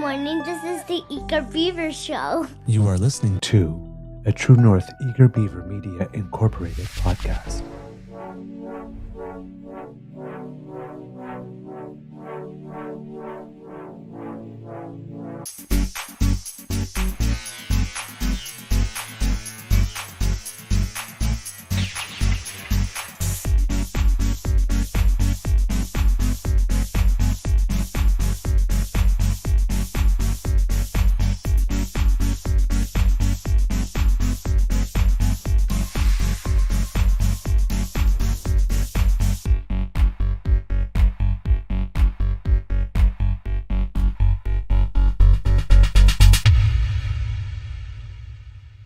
Morning, this is the Eager Beaver Show. You are listening to a True North Eager Beaver Media Incorporated podcast.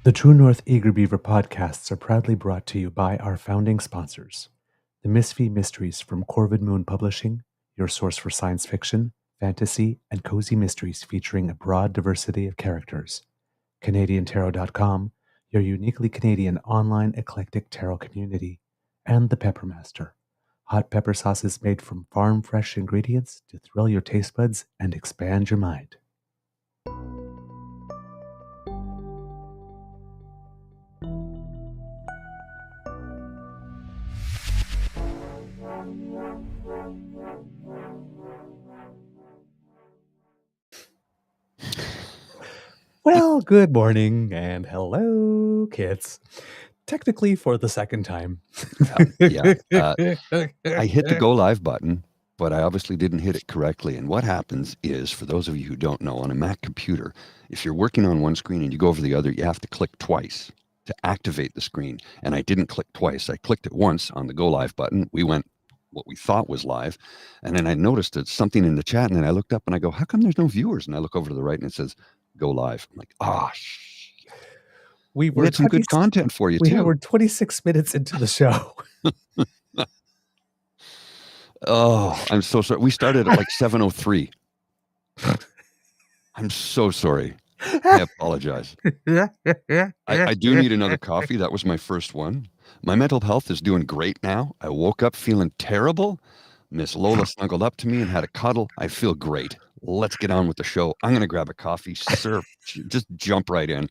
The True North Eager Beaver podcasts are proudly brought to you by our founding sponsors, the Misfit Mysteries from Corvid Moon Publishing, your source for science fiction, fantasy, and cozy mysteries featuring a broad diversity of characters, CanadianTarot.com, your uniquely Canadian online eclectic tarot community, and the Pepper Master, hot pepper sauces made from farm-fresh ingredients to thrill your taste buds and expand your mind. Well, good morning and hello, kids. Technically for the second time. I hit the go live button, but I obviously didn't hit it correctly. And what happens is, for those of you who don't know, on a Mac computer, if you're working on one screen and you go over the other, you have to click twice to activate the screen. And I didn't click twice. I clicked it once on the go live button. We went what we thought was live. And then I noticed that something in the chat, and then I looked up and I go, how come there's no viewers? And I look over to the right and it says, go live. I'm like, we had some good content for you, too. We were 26 minutes into the show. Oh, I'm so sorry. We started at like 7:03. I'm so sorry. I apologize. I do need another coffee. That was my first one. My mental health is doing great now. I woke up feeling terrible. Miss Lola snuggled up to me and had a cuddle. I feel great. Let's get on with the show. I'm going to grab a coffee. Sir, just jump right in.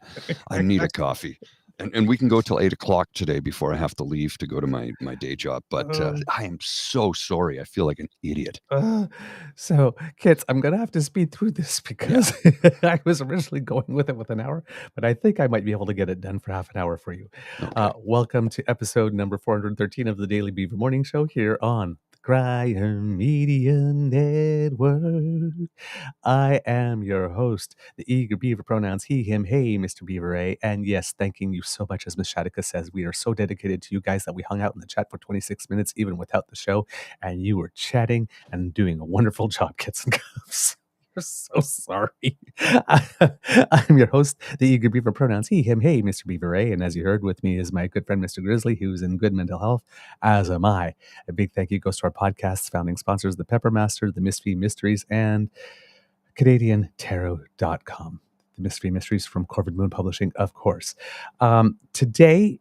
I need a coffee. And we can go till 8 o'clock today before I have to leave to go to my day job. But I am so sorry. I feel like an idiot. So, kids, I'm going to have to speed through this because I was originally going with it with an hour, but I think I might be able to get it done for half an hour for you. Okay. Welcome to episode number 413 of the Daily Beaver Morning Show here on Graham Media Network. I am your host, the Eager Beaver, pronouns he, him, hey, Mr. Beaver A. And yes, thanking you so much, as Miss Shadika says, we are so dedicated to you guys that we hung out in the chat for 26 minutes, even without the show. And you were chatting and doing a wonderful job, Kits and Cuffs. We're so sorry. I'm your host, the Eager Beaver, pronouns he, him, hey, Mr. Beaver A. And as you heard with me is my good friend, Mr. Grizzly, who's in good mental health, as am I. A big thank you goes to our podcast's founding sponsors, the Pepper Master, the Misfit Mysteries, and CanadianTarot.com. The Misfit Mysteries from Corvid Moon Publishing, of course. Today,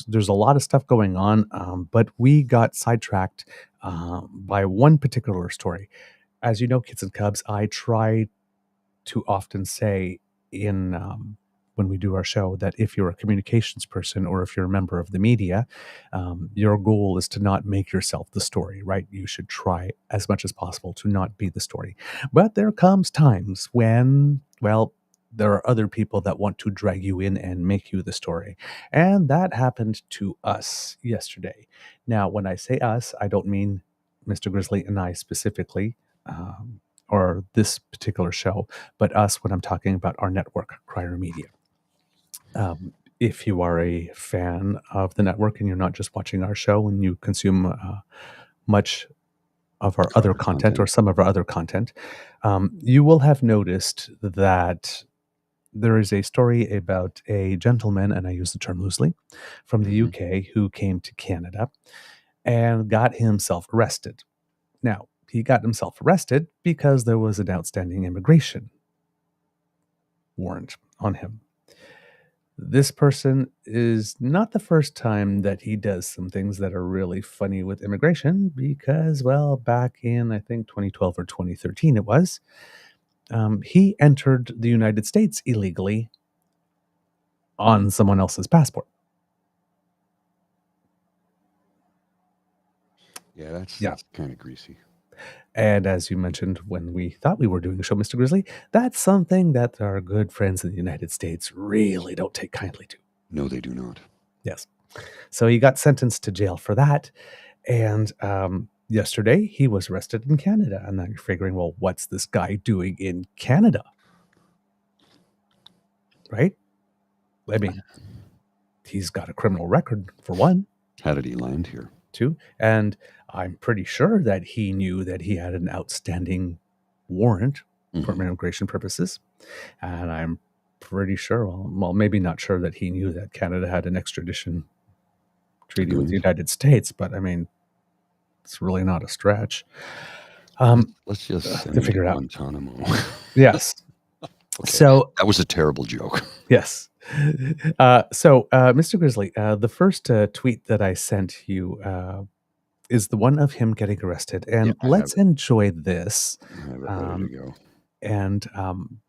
there's a lot of stuff going on, but we got sidetracked by one particular story. As you know, kids and cubs, I try to often say in when we do our show that if you're a communications person or if you're a member of the media, your goal is to not make yourself the story, right? You should try as much as possible to not be the story. But there comes times when, well, there are other people that want to drag you in and make you the story. And that happened to us yesterday. Now, when I say us, I don't mean Mr. Grizzly and I specifically, or this particular show, but us when I'm talking about our network, Crier Media. If you are a fan of the network and you're not just watching our show and you consume much of our other content or some of our other content, you will have noticed that there is a story about a gentleman, and I use the term loosely, from the UK who came to Canada and got himself arrested. Now, he got himself arrested because there was an outstanding immigration warrant on him. This person is not the first time that he does some things that are really funny with immigration because, well, back in, I think, 2012 or 2013 it was, he entered the United States illegally on someone else's passport. Yeah, that's kind of greasy. And as you mentioned when we thought we were doing the show, Mr. Grizzly, that's something that our good friends in the United States really don't take kindly to. No, they do not. Yes. So he got sentenced to jail for that. And yesterday he was arrested in Canada. And now you're figuring, well, what's this guy doing in Canada? Right? I mean, he's got a criminal record, for one. How did he land here? Too. And I'm pretty sure that he knew that he had an outstanding warrant for immigration purposes. And I'm pretty sure, well, maybe not sure that he knew that Canada had an extradition treaty with the United States, but I mean, it's really not a stretch. Let's just to figure it out. Guantanamo. Yes. Okay. So that was a terrible joke. Yes. So, Mr. Grizzly, the first tweet that I sent you is the one of him getting arrested. And let's enjoy this. I have it ready to go. And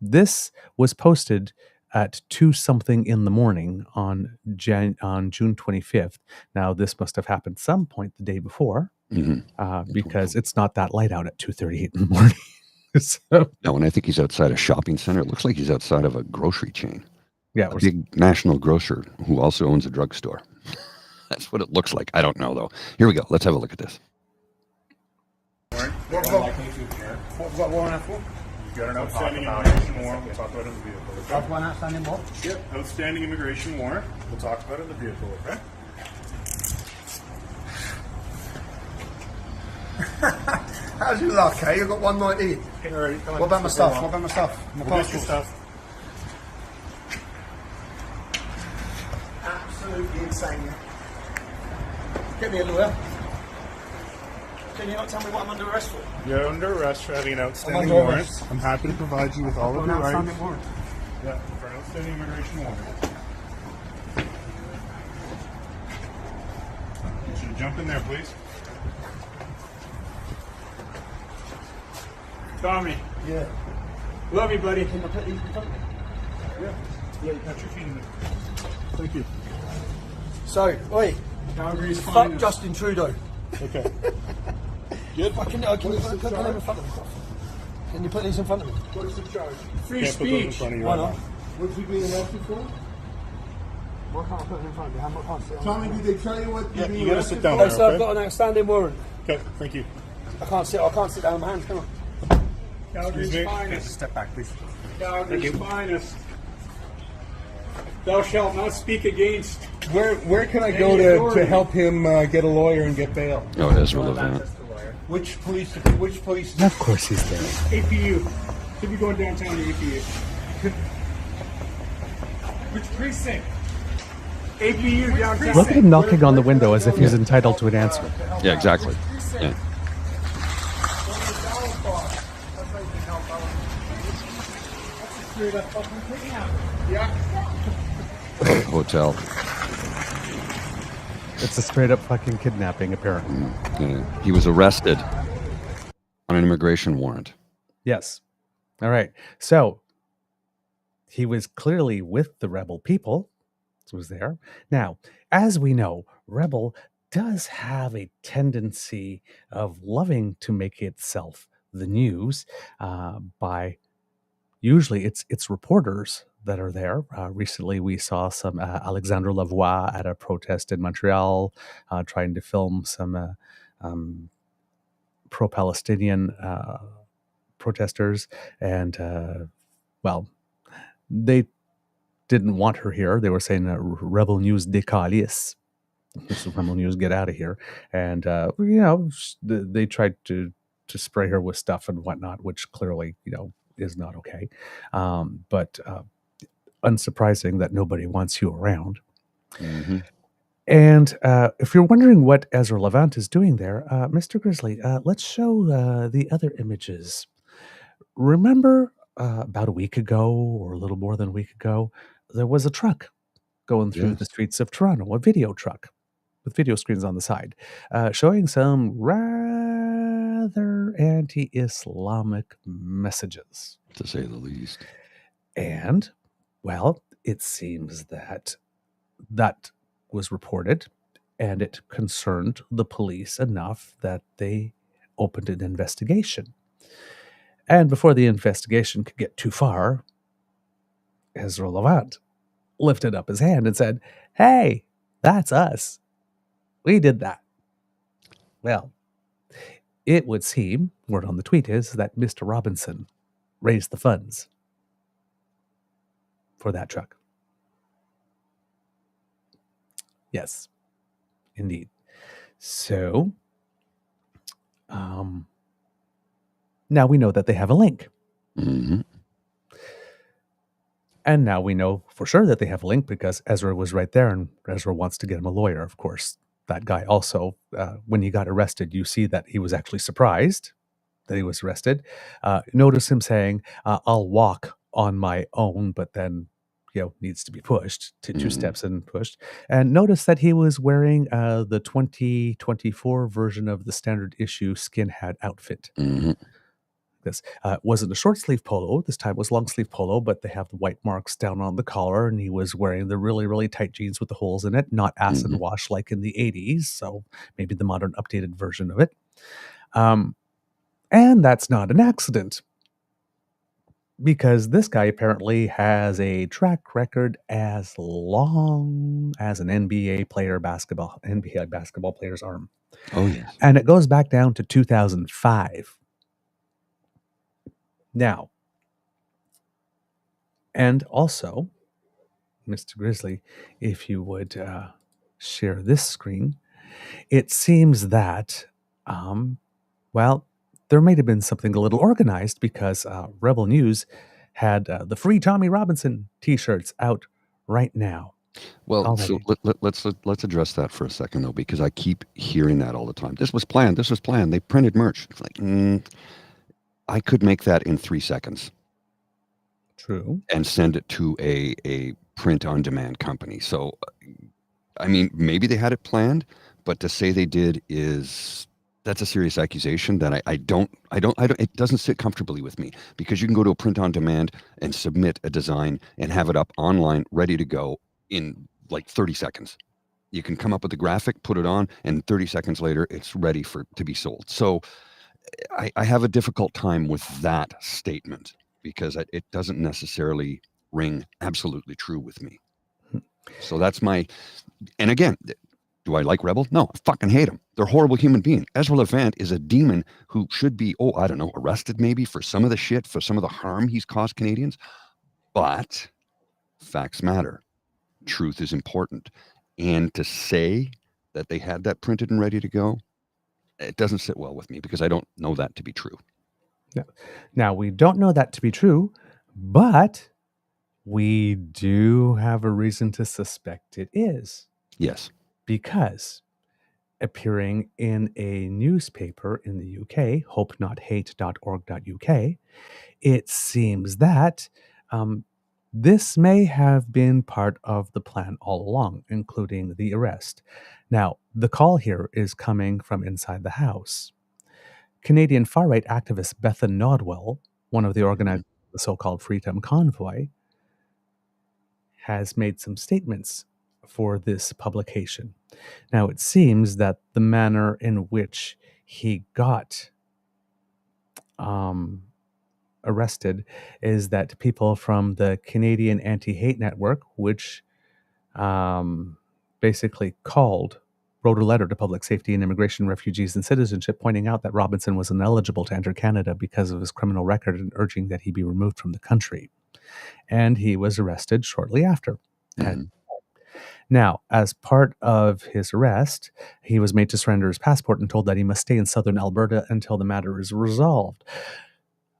this was posted at 2-something in the morning on June 25th. Now, this must have happened some point the day before because it's not that light out at 2:38 in the morning. So, no, and I think he's outside a shopping center. It looks like he's outside of a grocery chain. Yeah, a big national grocer who also owns a drugstore. That's what it looks like. I don't know, though. Here we go. Let's have a look at this. What have you got warrant for? You've got an outstanding immigration warrant. We'll talk about it in the vehicle. Okay? Got one outstanding warrant? Yep, outstanding immigration warrant. We'll talk about it in the vehicle, okay? How's your luck, eh? You've got 190. All right, come on. What about my stuff? What about my stuff? My We'll get your passport? stuff. Absolutely insane. Get me a lawyer. Can you not tell me what I'm under arrest for? You're under arrest for having an outstanding under warrant. arrest. I'm happy to provide you with all of An your rights. outstanding warrant. Yeah, for an outstanding immigration warrant. You should jump in there, please. Tommy. Yeah. Love you, buddy. Can I put these in front of me? Yeah, you got your feet in there. Thank you. So, oi, Calgary's fuck finest. Justin Trudeau. Okay. Good. Can you put them in front of me? Can you put these in front of me? What's the charge? Free Free Can't put those in speech. front of you Why right not? now. What's he being arrested for? Why can't I put them in front of me? I can't sit on Tommy, did they tell you what Yeah, you're you gotta sit down Oh, there, so I've okay? got an outstanding warrant. Okay, thank you. I can't sit down on my hands, can I? Calgary's Just finest. step back, please. Calgary's finest. Thou shalt not speak against. Where can I go Any to authority. help him get a lawyer and get bail? Oh, it is relevant. Which police? of course he's there. APU. Should be going downtown to APU. Which precinct? APU downtown. Look at him knocking on the window as if he's entitled to an answer. Yeah, exactly. Yeah. Hotel. It's a straight up fucking kidnapping, apparently. He was arrested on an immigration warrant. Yes. All right. So he was clearly with the rebel people. Was there. Now, as we know, Rebel does have a tendency of loving to make itself the news by usually it's reporters that are there. Recently, we saw some Alexandre Lavoie at a protest in Montreal trying to film some pro-Palestinian protesters. And, well, they didn't want her here. They were saying Rebel News décalisse. Rebel News, get out of here. And, they tried to spray her with stuff and whatnot, which clearly, is not okay. But unsurprising that nobody wants you around. Mm-hmm. And if you're wondering what Ezra Levant is doing there, Mr. Grizzly, let's show the other images. Remember about a week ago, or a little more than a week ago, there was a truck going through the streets of Toronto, a video truck with video screens on the side, showing some rather anti-Islamic messages. to say the least. And, well, it seems that that was reported, and it concerned the police enough that they opened an investigation. And before the investigation could get too far, Ezra Levant lifted up his hand and said, "Hey, that's us. We did that." Well, it would seem, word on the tweet is, that Mr. Robinson raised the funds for that truck. Yes, indeed. So, now we know that they have a link. Mm-hmm. And now we know for sure that they have a link because Ezra was right there, and Ezra wants to get him a lawyer, of course. That guy also, when he got arrested, you see that he was actually surprised that he was arrested. Notice him saying, "I'll walk on my own," but then, needs to be pushed to 2 steps and pushed. And notice that he was wearing the 2024 version of the standard issue skin hat outfit. Mm-hmm. This wasn't a short sleeve polo. This time it was long sleeve polo, but they have the white marks down on the collar, and he was wearing the really, really tight jeans with the holes in it, not acid wash like in the 80s. So maybe the modern updated version of it. And that's not an accident, because this guy apparently has a track record as long as an NBA basketball player's arm. Oh, yes. And it goes back down to 2005. Now, and also, Mr. Grizzly, if you would share this screen, it seems that, there might have been something a little organized because Rebel News had the free Tommy Robinson t-shirts out right now. Well, already. so let's address that for a second, though, because I keep hearing that all the time. This was planned. This was planned. They printed merch. It's like, I could make that in 3 seconds. True. And send it to a print-on-demand company. So, I mean, maybe they had it planned, but to say they did that's a serious accusation that I don't, it doesn't sit comfortably with me, because you can go to a print-on-demand and submit a design and have it up online, ready to go in like 30 seconds. You can come up with a graphic, put it on, and 30 seconds later, it's ready to be sold. So I have a difficult time with that statement, because it doesn't necessarily ring absolutely true with me. So that's and again, do I like Rebel? No, I fucking hate them. They're a horrible human being. Ezra Levant is a demon who should be, arrested maybe for some of the shit, for some of the harm he's caused Canadians. But facts matter. Truth is important. And to say that they had that printed and ready to go, it doesn't sit well with me, because I don't know that to be true. Yeah. Now, we don't know that to be true, but we do have a reason to suspect it is. Yes. Because appearing in a newspaper in the UK, hopenothate.org.uk, it seems that this may have been part of the plan all along, including the arrest. Now, the call here is coming from inside the House. Canadian far-right activist Bethan Nodwell, one of the organizers of the so-called Freedom Convoy, has made some statements for this publication. Now, it seems that the manner in which he got arrested is that people from the Canadian Anti-Hate Network, which basically wrote a letter to Public Safety and Immigration, Refugees and Citizenship, pointing out that Robinson was ineligible to enter Canada because of his criminal record and urging that he be removed from the country. And he was arrested shortly after. Now, as part of his arrest, he was made to surrender his passport and told that he must stay in southern Alberta until the matter is resolved.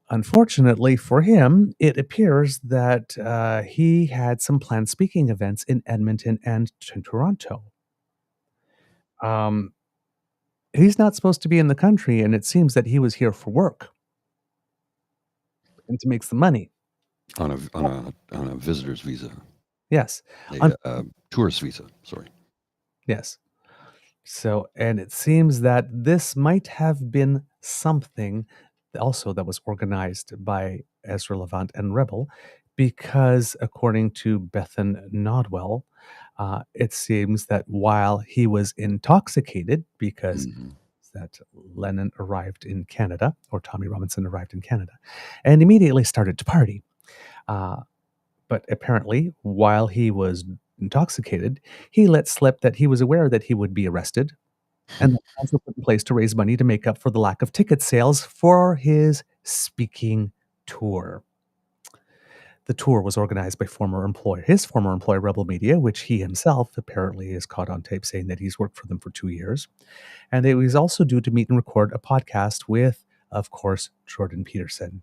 Unfortunately for him, it appears that he had some planned speaking events in Edmonton and Toronto. He's not supposed to be in the country, and it seems that he was here for work and to make some money. On a visitor's visa. Yes. A tourist visa, sorry. Yes. So, and it seems that this might have been something also that was organized by as relevant and rebel because, according to Bethan Nodwell, it seems that while he was intoxicated, because Mhm. that Lennon arrived in Canada, or Tommy Robinson arrived in Canada, and immediately started to party. But apparently, while he was intoxicated, he let slip that he was aware that he would be arrested, and that plans were put in place to raise money to make up for the lack of ticket sales for his speaking tour. The tour was organized by his former employer, Rebel Media, which he himself apparently is caught on tape saying that he's worked for them for 2 years. And it was also due to meet and record a podcast with, of course, Jordan Peterson.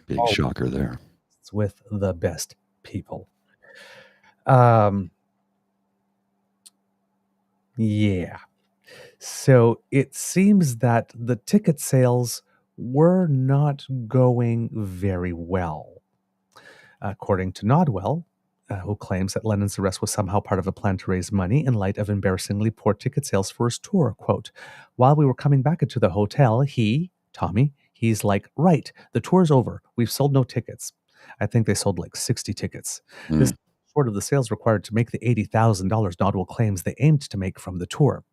Big Oh. shocker there. It's with the best people. Yeah. So it seems that the ticket sales were not going very well. According to Nodwell, who claims that Lennon's arrest was somehow part of a plan to raise money in light of embarrassingly poor ticket sales for his tour. Quote, while we were coming back into the hotel, Tommy, he's like, right, the tour's over. We've sold no tickets. I think they sold like 60 tickets. This is short of the sales required to make the $80,000 Nodwell claims they aimed to make from the tour.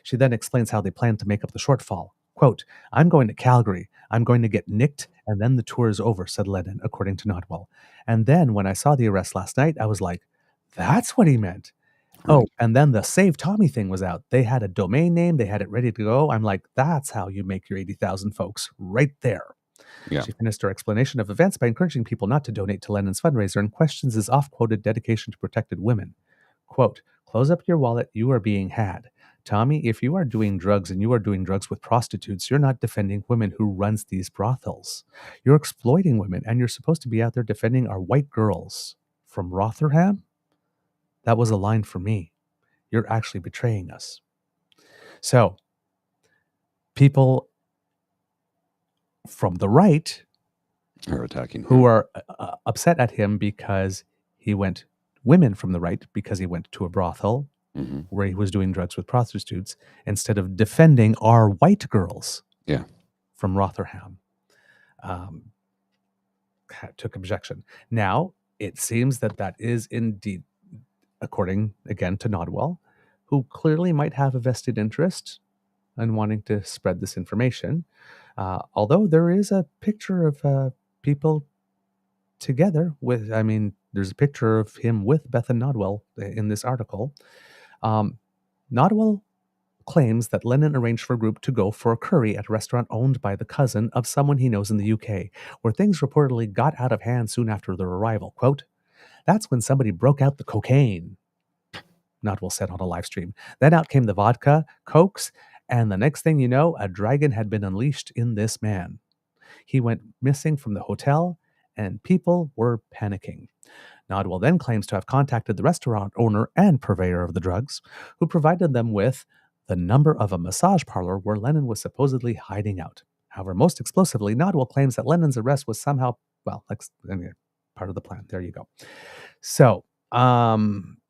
She then explains how they plan to make up the shortfall. Quote, I'm going to Calgary. I'm going to get nicked, and then the tour is over, said Lennon, according to Nodwell. And then when I saw the arrest last night, I was like, that's what he meant. Right. Oh, and then the Save Tommy thing was out. They had a domain name. They had it ready to go. I'm like, that's how you make your 80,000 folks right there. Yeah. She finished her explanation of events by encouraging people not to donate to Lennon's fundraiser and questions his oft-quoted dedication to protected women. Quote, close up your wallet. You are being had. Tommy, if you are doing drugs and you are doing drugs with prostitutes, you're not defending women who runs these brothels. You're exploiting women, and you're supposed to be out there defending our white girls. From Rotherham? That was a line for me. You're actually betraying us. So, people from the right Are attacking who him. are upset at him because women from the right, because he went to a brothel Mhm. where he was doing drugs with prostitutes, instead of defending our white girls Yeah. from Rotherham, took objection. Now, it seems that is indeed, according, again, to Nodwell, who clearly might have a vested interest in wanting to spread this information. Although there is a picture of people together with, there's a picture of him with Beth and Nodwell in this article. Nodwell claims that Lennon arranged for a group to go for a curry at a restaurant owned by the cousin of someone he knows in the UK, where things reportedly got out of hand soon after their arrival. Quote, that's when somebody broke out the cocaine, Nodwell said on a live stream. Then out came the vodka, cokes, and the next thing you know, a dragon had been unleashed in this man. He went missing from the hotel, and people were panicking. Nodwell then claims to have contacted the restaurant owner and purveyor of the drugs, who provided them with the number of a massage parlor where Lennon was supposedly hiding out. However, most explosively, Nodwell claims that Lennon's arrest was somehow, part of the plan. There you go. So,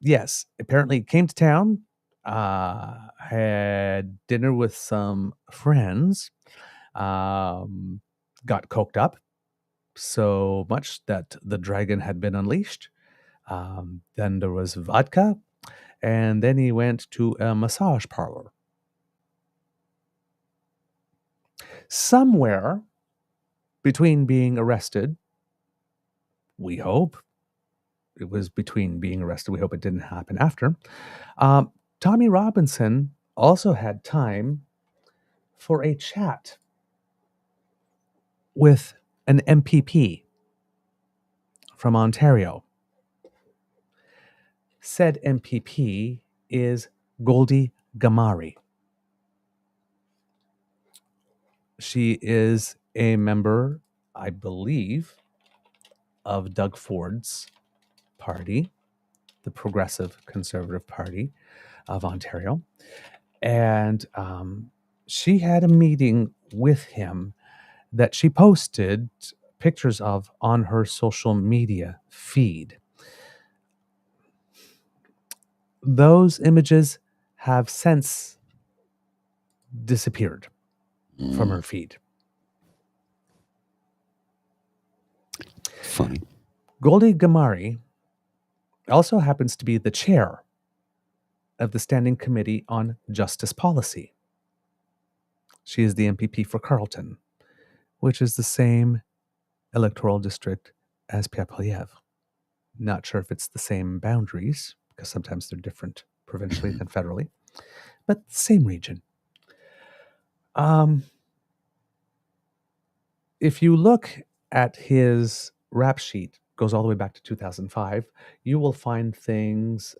yes, apparently came to town, had dinner with some friends, got coked up so much that the dragon had been unleashed. Then there was vodka, and then he went to a massage parlor. Somewhere between being arrested, we hope, it was between being arrested, we hope it didn't happen after, Tommy Robinson also had time for a chat with an MPP from Ontario. Said MPP is Goldie Gamari. She is a member, I believe, of Doug Ford's party, the Progressive Conservative Party of Ontario. And she had a meeting with him that she posted pictures of on her social media feed. Those images have since disappeared from her feed. Funny. Goldie Gamari also happens to be the chair of the Standing Committee on Justice Policy. She is the MPP for Carleton, which is the same electoral district as Pierre-Poliev. Not sure if it's the same boundaries, because sometimes they're different provincially than federally, but same region. If you look at his rap sheet, goes all the way back to 2005, you will find things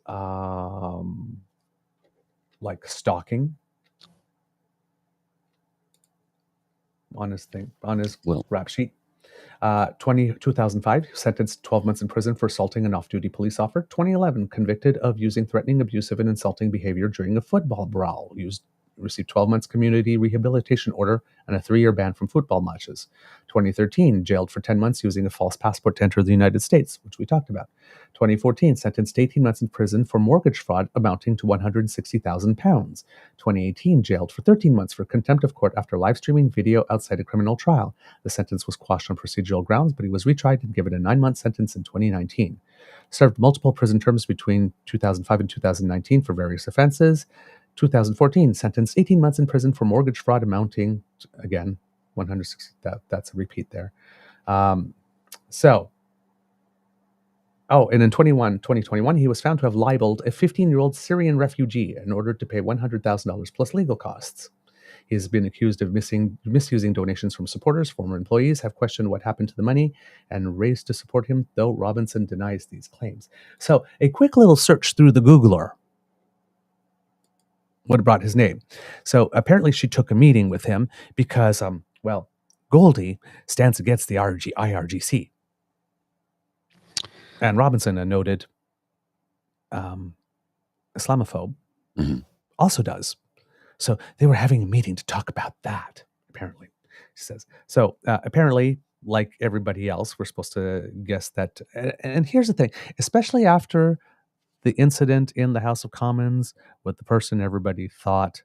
like stalking on his rap sheet. 2005, sentenced 12 months in prison for assaulting an off-duty police officer. 2011, convicted of using threatening, abusive, and insulting behavior during a football brawl. Received 12 months community rehabilitation order and a 3-year ban from football matches. 2013, jailed for 10 months using a false passport to enter the United States, which we talked about. 2014, sentenced 18 months in prison for mortgage fraud amounting to £160,000. 2018, jailed for 13 months for contempt of court after live streaming video outside a criminal trial. The sentence was quashed on procedural grounds, but he was retried and given a 9-month sentence in 2019. Served multiple prison terms between 2005 and 2019 for various offenses. 2014, sentenced 18 months in prison for mortgage fraud amounting to, again, 160. That's a repeat there. And in 2021, he was found to have libeled a 15-year-old Syrian refugee in order to pay $100,000 plus legal costs. He has been accused of misusing donations from supporters. Former employees have questioned what happened to the money and raised to support him, though Robinson denies these claims. So a quick little search through the Googler would have brought his name. So apparently she took a meeting with him because, Goldie stands against the IRGC. And Robinson, a noted Islamophobe, also does. So they were having a meeting to talk about that, apparently, she says. So apparently, like everybody else, we're supposed to guess that. And here's the thing, especially after the incident in the House of Commons with the person everybody thought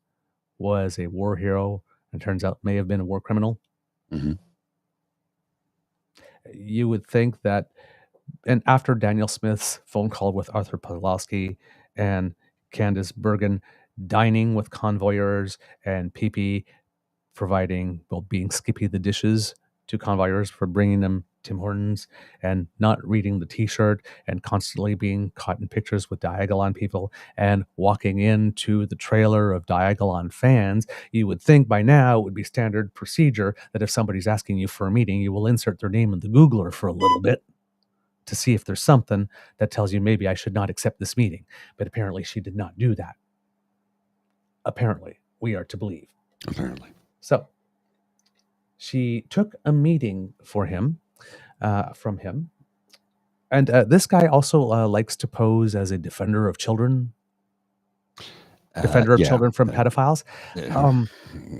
was a war hero and turns out may have been a war criminal. You would think that, and after Daniel Smith's phone call with Arthur Pawlowski and Candace Bergen dining with convoyeurs and PP being Skippy the dishes to convoyeurs for bringing them Tim Hortons and not reading the t-shirt and constantly being caught in pictures with Diagolon people and walking into the trailer of Diagolon fans, you would think by now it would be standard procedure that if somebody's asking you for a meeting, you will insert their name in the Googler for a little bit to see if there's something that tells you maybe I should not accept this meeting. But apparently she did not do that. Apparently, we are to believe. Apparently. So she took a meeting from him. And this guy also likes to pose as a defender of children. Children from pedophiles.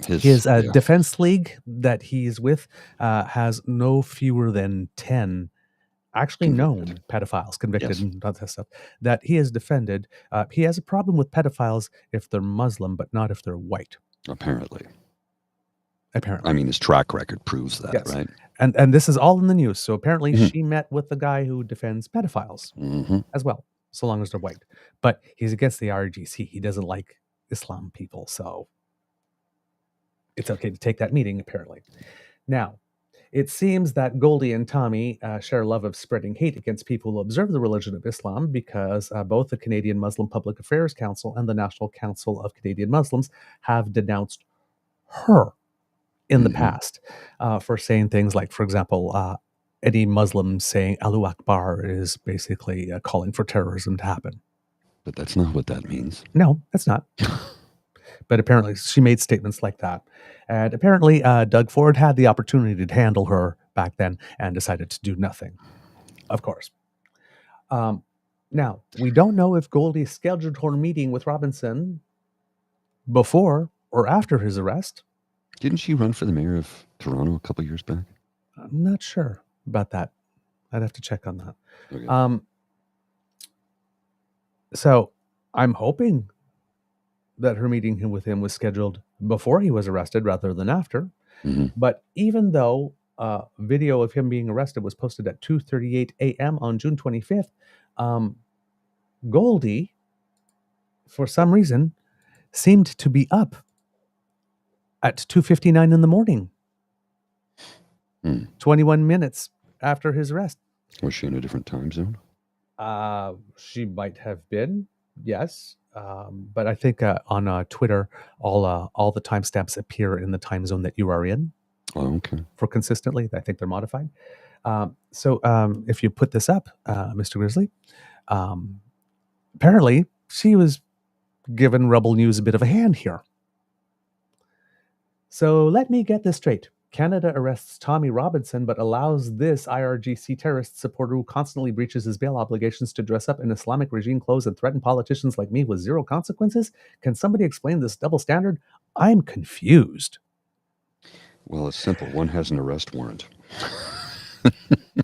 His defense league that he's with has no fewer than 10 actually known pedophiles convicted and all that stuff that he has defended. He has a problem with pedophiles if they're Muslim, but not if they're white. Apparently. Apparently. I mean, his track record proves that, Yes. right? And this is all in the news. So apparently she met with the guy who defends pedophiles as well, so long as they're white. But he's against the RGC. He doesn't like Islam people. So it's okay to take that meeting, apparently. Now, it seems that Goldie and Tommy share a love of spreading hate against people who observe the religion of Islam because both the Canadian Muslim Public Affairs Council and the National Council of Canadian Muslims have denounced her in the past for saying things like, for example, any Muslim saying Allahu Akbar is basically calling for terrorism to happen. But that's not what that means. No, that's not. But apparently she made statements like that. And apparently Doug Ford had the opportunity to handle her back then and decided to do nothing, of course. Now, we don't know if Goldie scheduled her meeting with Robinson before or after his arrest. Didn't she run for the mayor of Toronto a couple years back? I'm not sure about that. I'd have to check on that. Okay. So I'm hoping that her meeting with him was scheduled before he was arrested rather than after. But even though video of him being arrested was posted at 2:38 a.m. on June 25th. Goldie, for some reason, seemed to be up at 2:59 in the morning, 21 minutes after his arrest. Was she in a different time zone? She might have been, yes. But I think on Twitter, all the timestamps appear in the time zone that you are in. Oh, okay. For consistently. I think they're modified. So if you put this up, Mr. Grizzly, apparently she was giving Rebel News a bit of a hand here. So let me get this straight. Canada arrests Tommy Robinson, but allows this IRGC terrorist supporter who constantly breaches his bail obligations to dress up in Islamic regime clothes and threaten politicians like me with zero consequences? Can somebody explain this double standard? I'm confused. Well, it's simple. One has an arrest warrant.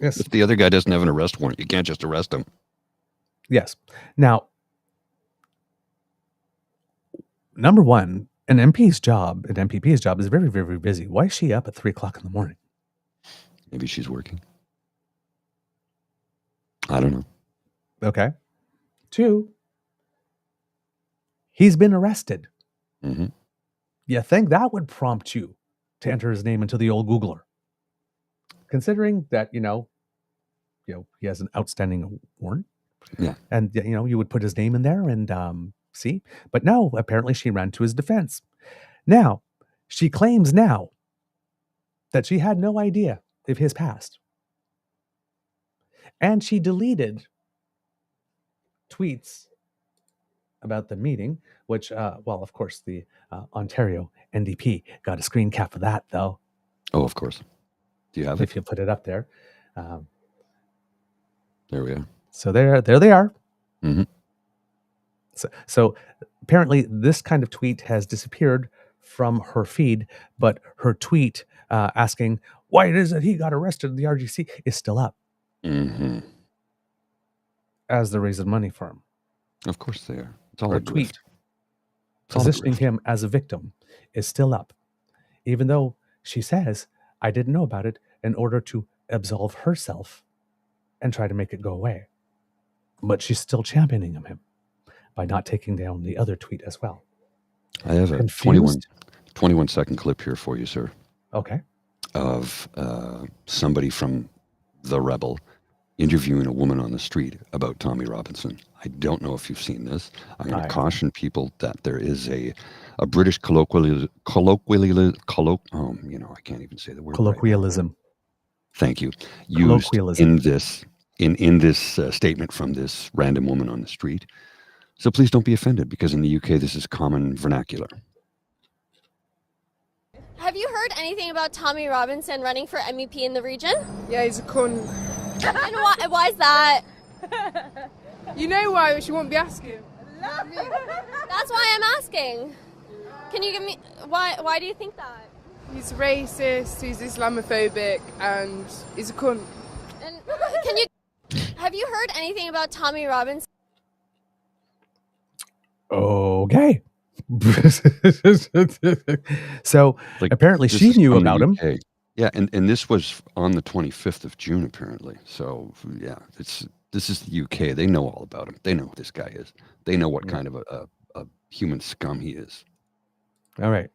Yes. If the other guy doesn't have an arrest warrant, you can't just arrest him. Yes. Now, number one, an MP's job, an MPP's job is very, very, very busy. Why is she up at 3 o'clock in the morning? Maybe she's working. I don't know. Okay. 2, he's been arrested. Mm-hmm. You think that would prompt you to enter his name into the old Googler? Considering that, you know, he has an outstanding warrant. Yeah. And, you would put his name in there and see. But no, apparently she ran to his defense. Now, she claims now that she had no idea of his past. And she deleted tweets about the meeting, which, of course, the Ontario NDP got a screen cap of that, though. Oh, of course. Do you have it? If you put it up there. There we are. So there they are. Mm-hmm. So apparently this kind of tweet has disappeared from her feed, but her tweet asking why it is that he got arrested in the RGC is still up. Mm-hmm. As the raising money firm. Of course they are. It's all Her a tweet grift. It's all a positioning grift. him as a victim is still up, even though she says, I didn't know about it in order to absolve herself and try to make it go away. But she's still championing him by not taking down the other tweet as well. I have a Confused? 21 second clip here for you, sir, Okay. of somebody from The Rebel interviewing a woman on the street about Tommy Robinson. I don't know if you've seen this. I'm going to caution people that there is a British colloquialism. I can't even say the word. Colloquialism. Right. Thank you. Used in this statement from this random woman on the street. So please don't be offended, because in the UK this is common vernacular. Have you heard anything about Tommy Robinson running for MEP in the region? Yeah, he's a cunt. And why is that? You know why, but she won't be asking. That's why I'm asking. Can you give me why do you think that? He's racist, he's Islamophobic, and he's a cunt. And have you heard anything about Tommy Robinson? Okay. So apparently This she is knew from the about him. UK. Yeah, and this was on the 25th of June, apparently. So, yeah, this is the UK. They know all about him. They know who this guy is. They know what kind of a human scum he is. All right.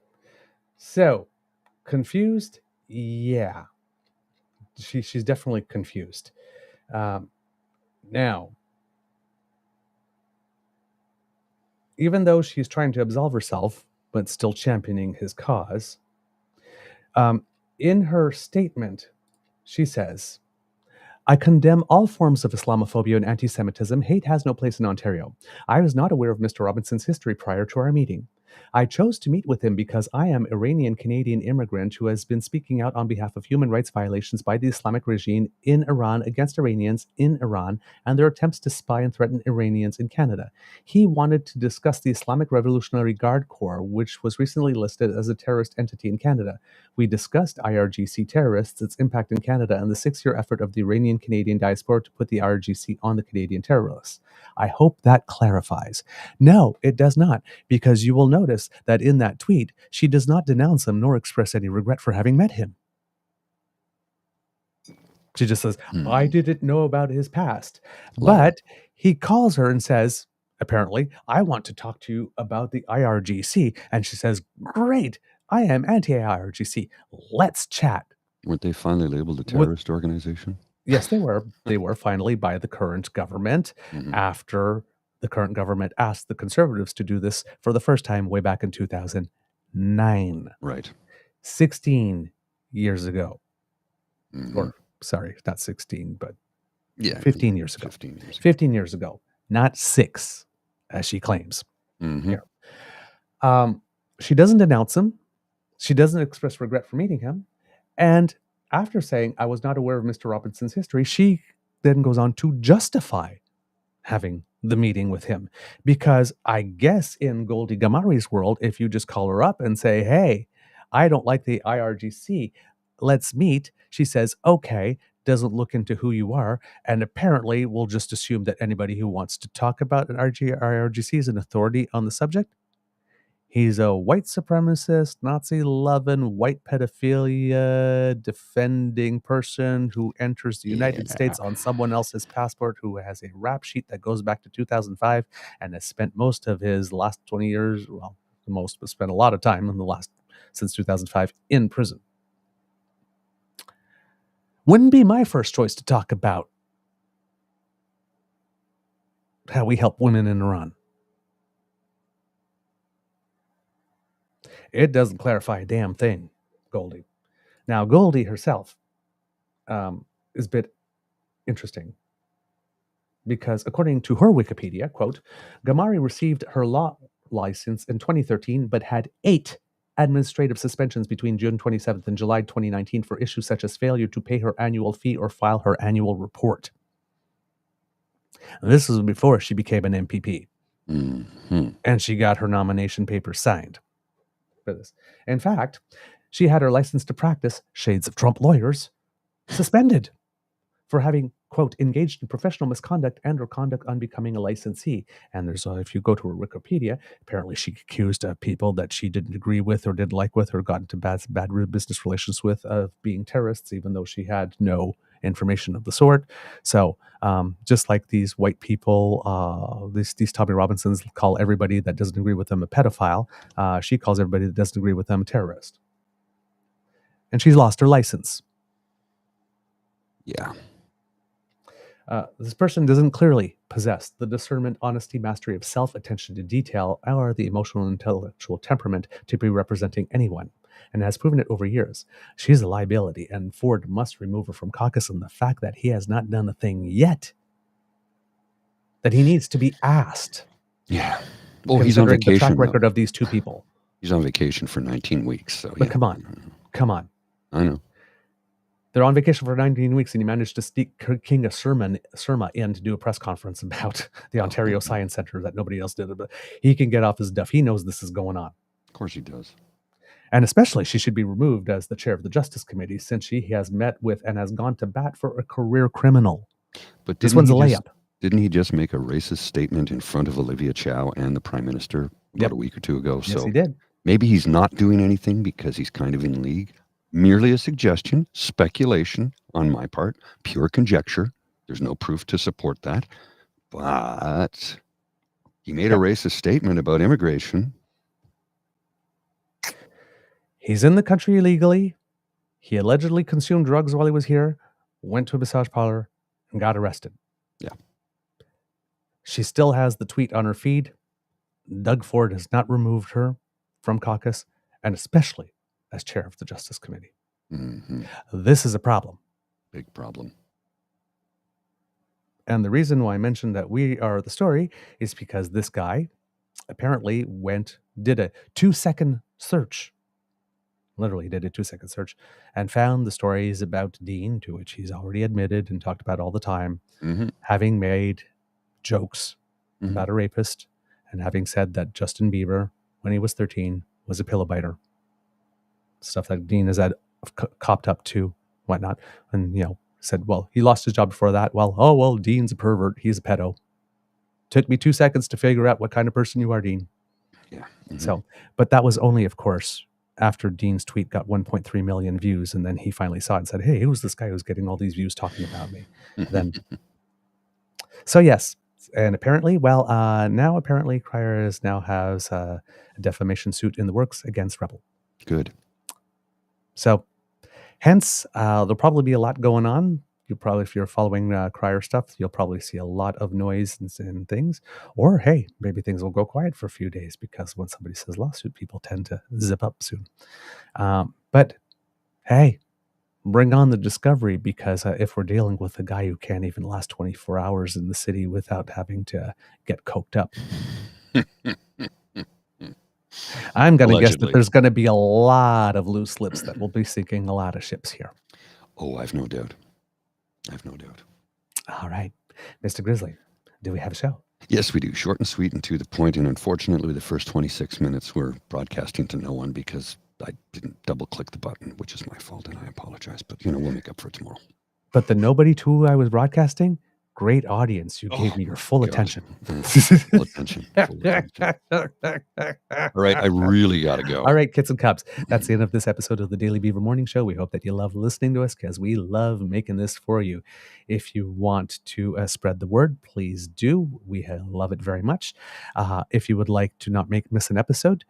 So, confused? Yeah. She's definitely confused. Now, even though she's trying to absolve herself, but still championing his cause, in her statement, she says, I condemn all forms of Islamophobia and anti-Semitism. Hate has no place in Ontario. I was not aware of Mr. Robinson's history prior to our meeting. I chose to meet with him because I am Iranian-Canadian immigrant who has been speaking out on behalf of human rights violations by the Islamic regime in Iran against Iranians in Iran and their attempts to spy and threaten Iranians in Canada. He wanted to discuss the Islamic Revolutionary Guard Corps, which was recently listed as a terrorist entity in Canada. We discussed IRGC terrorists, its impact in Canada, and the 6-year effort of the Iranian-Canadian diaspora to put the IRGC on the Canadian terrorists. I hope that clarifies. No, it does not, because you will notice that in that tweet, she does not denounce him nor express any regret for having met him. She just says, I didn't know about his past. Liar. But he calls her and says, apparently, I want to talk to you about the IRGC. And she says, great, I am anti-IRGC. Let's chat. Weren't they finally labeled a terrorist organization? Yes, they were. They were finally by the current government after the current government asked the Conservatives to do this for the first time way back in 2009. Right. 16 years ago. Or, sorry, not 16, but 15 years ago. 15 years ago. 15 years ago, not 6, as she claims. Here. She doesn't denounce him. She doesn't express regret for meeting him. And after saying, I was not aware of Mr. Robinson's history, she then goes on to justify having the meeting with him. Because I guess in Goldie Gamari's world, if you just call her up and say, hey, I don't like the IRGC, let's meet, she says, okay, doesn't look into who you are, and apparently will just assume that anybody who wants to talk about an IRGC is an authority on the subject. He's a white supremacist, Nazi-loving, white pedophilia defending person who enters the United States on someone else's passport, who has a rap sheet that goes back to 2005 and has spent most of his last 20 years, well, most, but spent a lot of time in the last, since 2005, in prison. Wouldn't be my first choice to talk about how we help women in Iran. It doesn't clarify a damn thing, Goldie. Now, Goldie herself is a bit interesting because according to her Wikipedia, quote, Gamari received her law license in 2013, but had 8 administrative suspensions between June 27th and July 2019 for issues such as failure to pay her annual fee or file her annual report. And this was before she became an MPP. And she got her nomination papers signed for this. In fact, she had her license to practice, shades of Trump lawyers, suspended for having, quote, engaged in professional misconduct and or conduct unbecoming a licensee. And there's, if you go to her Wikipedia, apparently she accused people that she didn't agree with or didn't like with or got into bad business relations with of being terrorists, even though she had no information of the sort. So just like these white people, these Tommy Robinsons call everybody that doesn't agree with them a pedophile, she calls everybody that doesn't agree with them a terrorist. And she's lost her license. Yeah. This person doesn't clearly possess the discernment, honesty, mastery of self, attention to detail, or the emotional and intellectual temperament to be representing anyone, and has proven it over years. She is a liability, and Ford must remove her from caucus on the fact that he has not done a thing yet that he needs to be asked. Yeah. Well, he's on vacation. The track record of these two people. He's on vacation for 19 weeks. So, but come on. I know. They're on vacation for 19 weeks, and he managed to sneak King of Surma in to do a press conference about the Ontario Science Centre that nobody else did. But he can get off his duff. He knows this is going on. Of course he does. And especially, she should be removed as the chair of the Justice Committee since she has met with and has gone to bat for a career criminal. But this one's a layup. Didn't he just make a racist statement in front of Olivia Chow and the Prime Minister about a week or two ago? Yes, he did. Maybe he's not doing anything because he's kind of in league. Merely a suggestion, speculation on my part, pure conjecture. There's no proof to support that. But he made a racist statement about immigration. He's in the country illegally. He allegedly consumed drugs while he was here, went to a massage parlor, and got arrested. Yeah. She still has the tweet on her feed. Doug Ford has not removed her from caucus, and especially as chair of the Justice Committee. This is a problem. Big problem. And the reason why I mentioned that we are the story is because this guy apparently did a 2-second search. Literally did a 2-second search and found the stories about Dean, to which he's already admitted and talked about all the time, having made jokes about a rapist and having said that Justin Beaver, when he was 13, was a pillow biter. Stuff that Dean has had copped up to, whatnot, and said, well, he lost his job before that. Well, Dean's a pervert. He's a pedo. Took me 2 seconds to figure out what kind of person you are, Dean. Yeah. So, but that was only, of course, after Dean's tweet got 1.3 million views, and then he finally saw it and said, hey, who's this guy who's getting all these views talking about me? Then, so yes, and apparently, now apparently Cryer now has a defamation suit in the works against Rebel. Good. So, hence, there'll probably be a lot going on. You'll probably, if you're following Cryer stuff, you'll probably see a lot of noise and things. Or, hey, maybe things will go quiet for a few days because when somebody says lawsuit, people tend to zip up soon. But, hey, bring on the discovery, because if we're dealing with a guy who can't even last 24 hours in the city without having to get coked up, I'm going to guess that there's going to be a lot of loose lips that will be sinking a lot of ships here. Oh, I've no doubt. All right. Mr. Grizzly, do we have a show? Yes, we do. Short and sweet and to the point. And unfortunately, the first 26 minutes we're broadcasting to no one because I didn't double click the button, which is my fault, and I apologize. But, we'll make up for it tomorrow. But the nobody to who I was broadcasting, great audience. You gave me your full attention. Full attention. All right, I really got to go. All right, kids and cubs. That's the end of this episode of the Daily Beaver Morning Show. We hope that you love listening to us because we love making this for you. If you want to spread the word, please do. We love it very much. If you would like to not miss an episode,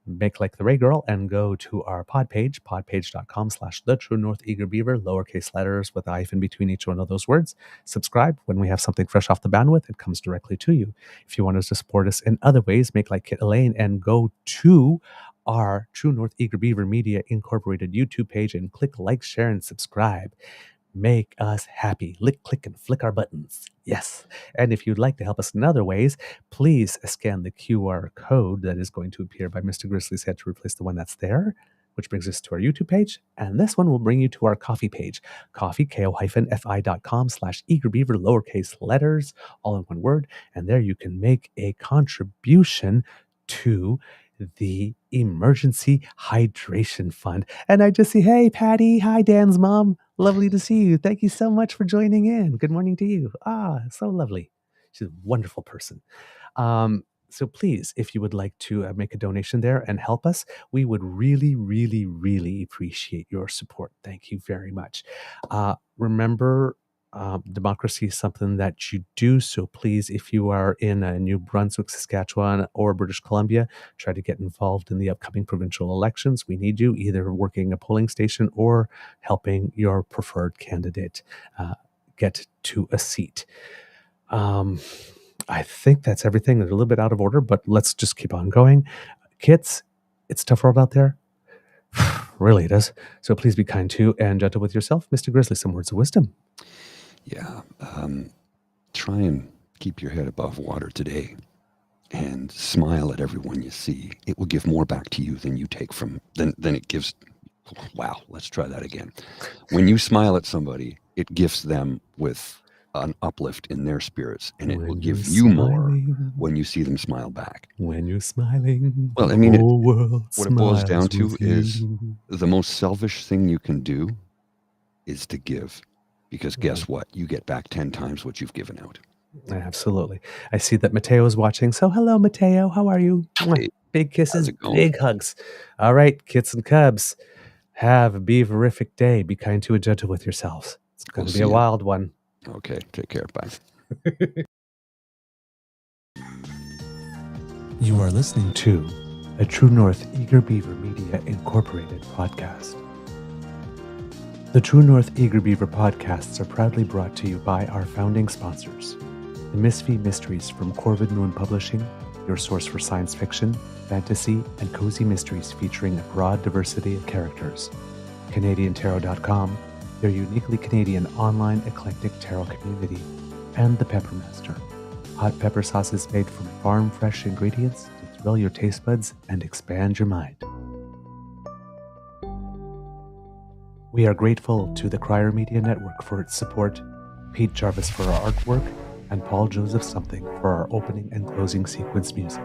make like the Ray Girl and go to our pod page, podpage.com/TheTrueNorthEagerBeaver, lowercase letters with a hyphen between each one of those words. Subscribe. When we have something fresh off the bandwidth, it comes directly to you. If you want us to support us in other ways, make like Kit Elaine and go to our True North Eager Beaver Media Incorporated YouTube page and click like, share, and subscribe. Make us happy. Lick, click, and flick our buttons. Yes. And if you'd like to help us in other ways, please scan the QR code that is going to appear by Mr. Grizzly's head to replace the one that's there, which brings us to our YouTube page. And this one will bring you to our coffee page, ko-fi.com/eagerbeaver, lowercase letters, all in one word. And there you can make a contribution to the Emergency Hydration Fund. And I just see, hey, Patty. Hi, Dan's mom. Lovely to see you. Thank you so much for joining in. Good morning to you. So lovely. She's a wonderful person. So please, if you would like to make a donation there and help us, we would really, really, really appreciate your support. Thank you very much. Remember, democracy is something that you do. So please, if you are in New Brunswick, Saskatchewan, or British Columbia, try to get involved in the upcoming provincial elections. We need you either working a polling station or helping your preferred candidate get to a seat. I think that's everything. It's a little bit out of order, but let's just keep on going. Kids, it's a tough world out there. Really, it is. So please be kind to and gentle with yourself. Mr. Grizzly, some words of wisdom. Yeah. Try and keep your head above water today and smile at everyone you see. It will give more back to you than you take than it gives. Wow. Let's try that again. When you smile at somebody, it gifts them with an uplift in their spirits, and it will give you more when you see them smile back. When you're smiling, well, I mean, what it boils down to is the most selfish thing you can do is to give. Because guess what? You get back 10 times what you've given out. Absolutely. I see that Mateo is watching. So hello, Mateo. How are you? Hey, big kisses, big hugs. All right, kids and cubs, have a beaverific day. Be kind to and gentle with yourselves. It's going to be a wild one. Okay, take care. Bye. You are listening to a True North Eager Beaver Media Incorporated podcast. The True North Eager Beaver podcasts are proudly brought to you by our founding sponsors, the Misfit Mysteries from Corvid Moon Publishing, your source for science fiction, fantasy, and cozy mysteries featuring a broad diversity of characters, CanadianTarot.com, their uniquely Canadian online eclectic tarot community, and the Peppermaster, hot pepper sauces made from farm-fresh ingredients to thrill your taste buds and expand your mind. We are grateful to the Cryer Media Network for its support, Pete Jarvis for our artwork, and Paul Joseph Something for our opening and closing sequence music.